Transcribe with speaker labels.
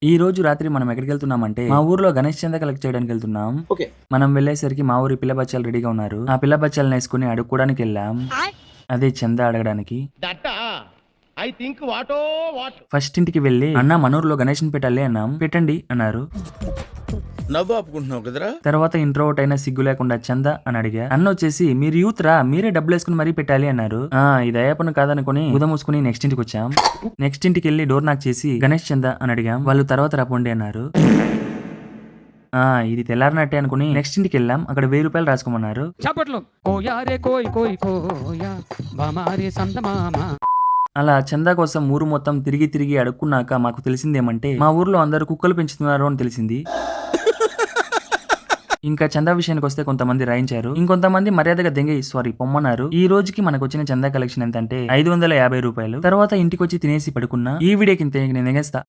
Speaker 1: ఈ రోజు రాత్రి మనం ఎక్కడికి వెళ్తున్నామంటే మా ఊర్లో గణేష్ చందా కలెక్ట్ చేయడానికి వెళ్తున్నాం.
Speaker 2: ఓకే.
Speaker 1: మనం వెళ్ళేసరికి మా ఊరి పిల్ల బచ్చాలు రెడీగా ఉన్నారు. ఆ పిల్ల బచ్చాలను వేసుకుని అడుక్కోడానికి వెళ్ళాం. అదే చందా అడగడానికి.
Speaker 2: ఐ థింక్ వాటో వాట్.
Speaker 1: ఫస్ట్ ఇంటికి వెళ్ళి అన్న మనూరులో గణేష్ని పెట్టాలి అన్నాం. పెట్టండి అన్నారు.
Speaker 2: నవ్వు ఆపుకుంటున్నావు కదరా.
Speaker 1: తర్వాత ఇంట్రోవర్ట్ అయినా సిగ్గు లేకుండా చందా అని అడిగా. అన్న వచ్చేసి మీరు యూత్ రా, మీరే డబ్బులు వేసుకుని మరీ పెట్టాలి అన్నారు. ఇది అయ్యప్పను కాదనుకుని బుధ మూసుకుని నెక్స్ట్ ఇంటికి వచ్చాం. నెక్స్ట్ ఇంటికి వెళ్ళి డోర్ నాక్ చేసి గణేష్ చందా అని అడిగాం. వాళ్ళు తర్వాత రాపోండి అన్నారు. ఇది తెల్లారినట్టే అనుకుని నెక్స్ట్ ఇంటికి వెళ్ళాం. అక్కడ 1000 రూపాయలు రాసుకోమన్నారు.
Speaker 3: చప్పట్లు కోయారే కోయ్ కోయ్ కోయా బామారే సందమామ.
Speaker 1: అలా చందా కోసం ఊరు మొత్తం తిరిగి తిరిగి అడుక్కున్నాక మాకు తెలిసిందేమంటే మా ఊర్లో అందరూ కుక్కలు పెంచుతున్నారు అని తెలిసింది. ఇంకా చందా విషయానికి వస్తే కొంతమంది రాయించారు, ఇంకొంతమంది మర్యాదగా పొమ్మన్నారు. ఈ రోజుకి మనకు వచ్చిన చందా కలెక్షన్ ఎంత అంటే 550 రూపాయలు. తర్వాత ఇంటికి వచ్చి తినేసి పడుకున్నా. ఈ వీడియోకి ఇంతే, నేను ఎగేస్తా.